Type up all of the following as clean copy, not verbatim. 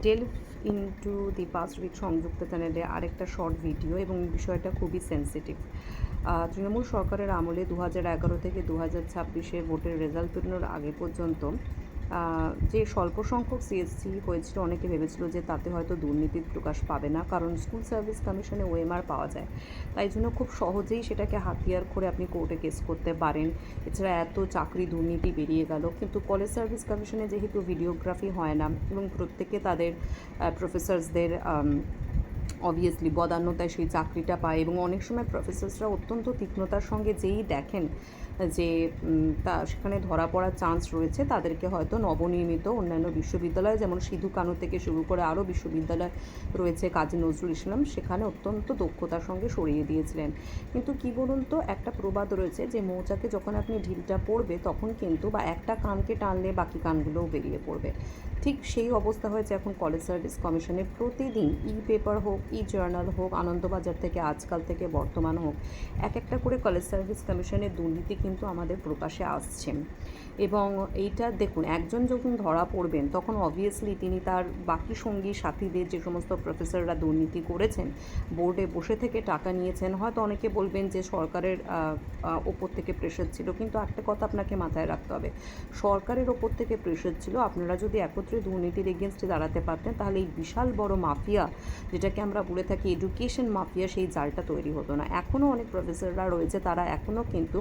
Delve into the past with সংযুক্ত চ্যানেলে আরেকটা শর্ট ভিডিও, এবং বিষয়টা খুবই সেন্সিটিভ। তৃণমূল সরকারের আমলে 2011 থেকে 2026 ভোটের রেজাল্ট বেরোনোর আগে পর্যন্ত যে স্বল্প সংখ্যক সিএসসি হয়েছিল, অনেকে ভেবেছিল যে তাতে হয়তো দুর্নীতির প্রকাশ পাবে না, কারণ স্কুল সার্ভিস কমিশনে ওএমআর পাওয়া যায়, তাই জন্য খুব সহজেই সেটাকে হাতিয়ার করে আপনি কোর্টে কেস করতে পারেন। এছাড়া এত চাকরি দুর্নীতি বেরিয়ে গেল, কিন্তু কলেজ সার্ভিস কমিশনে যেহেতু ভিডিওগ্রাফি হয় না এবং প্রত্যেকে তাদের প্রফেসরসদের অবভিয়াসলি বদান্যতায় সেই চাকরিটা পায়, এবং অনেক সময় প্রফেসরসরা অত্যন্ত তীক্ষ্ণতার সঙ্গে যেই দেখেন যে তা সেখানে ধরা পড়ার চান্স রয়েছে, তাদেরকে হয়তো নবনির্মিত অন্যান্য বিশ্ববিদ্যালয়, যেমন সিধু কানু থেকে শুরু করে আরও বিশ্ববিদ্যালয় রয়েছে, কাজী নজরুল ইসলাম, সেখানে অত্যন্ত দক্ষতার সঙ্গে সরিয়ে দিয়েছিলেন। কিন্তু কি বলুন তো, একটা প্রবাদ রয়েছে যে মৌচাকে যখন আপনি ঢিলটা পড়বে তখন কিন্তু, বা একটা কানকে টানলে বাকি কানগুলোও বেরিয়ে পড়বে, ঠিক সেই অবস্থা হয়েছে এখন কলেজ সার্ভিস কমিশনে। প্রতিদিন পেপার হোক, জার্নাল হোক, আনন্দবাজার থেকে আজকাল থেকে বর্তমান হোক, এক একটা করে কলেজ সার্ভিস কমিশনের দুর্নীতি কিন্তু আমাদের প্রকাশে আসছে। এবং এইটা দেখুন, একজন যখন ধরা পড়বেন তখন অবভিয়াসলি তিনি তার বাকি সঙ্গী সাথীদের, যে সমস্ত প্রফেসররা দুর্নীতি করেছেন, বোর্ডে বসে থেকে টাকা নিয়েছেন, হয়তো অনেকে বলবেন যে সরকারের ওপর থেকে প্রেশার ছিল, কিন্তু একটা কথা আপনাকে মাথায় রাখতে হবে, সরকারের ওপর থেকে প্রেশার ছিল। আপনারা যদি একত্রে দুর্নীতির এগেনস্টে দাঁড়াতে পারতেন, তাহলে এই বিশাল বড় মাফিয়া, যেটাকে আমরা বলে থাকি এডুকেশন মাফিয়া, সেই জালটা তৈরি হতো না। এখনও অনেক প্রফেসররা রয়েছে, তারা এখনও কিন্তু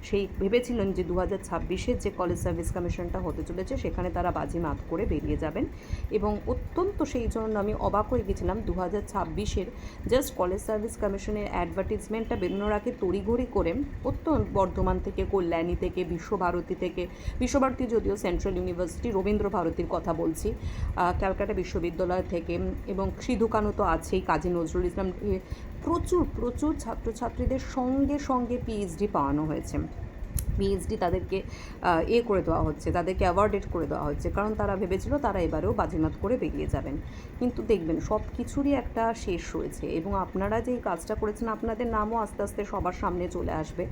সেই ভেবেছিলেন যে 2026 যে কলেজ সার্ভিস কমিশনটা হতে চলেছে সেখানে তারা বাজিমাত করে বেরিয়ে যাবেন, এবং অত্যন্ত সেই জন্য আমি অবাক হয়ে গেছিলাম 2026 জাস্ট কলেজ সার্ভিস কমিশনের অ্যাডভার্টিজমেন্টটা বেরোনোর আগে তড়িঘড়ি করে অত্যন্ত বর্ধমান থেকে, কল্যাণী থেকে, বিশ্বভারতী থেকে, বিশ্বভারতী যদিও সেন্ট্রাল ইউনিভার্সিটি, রবীন্দ্র ভারতীর কথা বলছি, ক্যালকাটা বিশ্ববিদ্যালয় থেকে, এবং সিধু কানু তো আছেই, কাজী নজরুল ইসলাম, প্রচুর প্রচুর ছাত্রছাত্রীদের সঙ্গে সঙ্গে পিএইচডি পাওয়ানো হয়েছে। পিএইচডি তাদেরকে করে দেওয়া হচ্ছে, তাদেরকে অ্যাওয়ার্ডেড করে দেওয়া হচ্ছে, কারণ তারা ভেবেছিল তারা এবারেও বাজিমাত করে বেরিয়ে যাবেন। কিন্তু দেখবেন সব কিছুরই একটা শেষ রয়েছে, এবং আপনারা যেই কাজটা করেছেন আপনাদের নামও আস্তে আস্তে সবার সামনে চলে আসবে,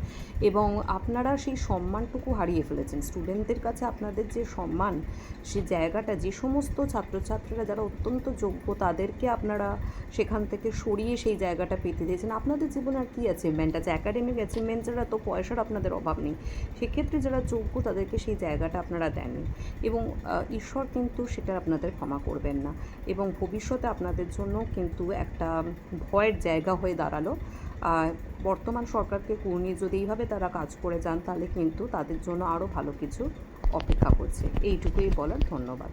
এবং আপনারা সেই সম্মানটুকু হারিয়ে ফেলেছেন। স্টুডেন্টদের কাছে আপনাদের যে সম্মান, সে জায়গাটা, যে সমস্ত ছাত্রছাত্রীরা যারা অত্যন্ত যোগ্য তাদেরকে আপনারা সেখান থেকে সরিয়ে সেই জায়গাটা পেতে দিয়েছেন। আপনাদের জীবনে আর কী অ্যাচিভমেন্ট আছে? অ্যাকাডেমিক অ্যাচিভমেন্ট ছাড়া তো পয়সার আপনাদের অভাব নেই, সেক্ষেত্রে যারা যোগ্য তাদেরকে সেই জায়গাটা আপনারা দেননি, এবং ঈশ্বর কিন্তু সেটা আপনাদের ক্ষমা করবেন না, এবং ভবিষ্যতে আপনাদের জন্য কিন্তু একটা ভয়ের জায়গা হয়ে দাঁড়ালো। বর্তমান সরকারকে কুর্নিয়ে যদি এইভাবে তারা কাজ করে যান, তাহলে কিন্তু তাদের জন্য আরও ভালো কিছু অপেক্ষা করছে। এইটুকুই বলার। ধন্যবাদ।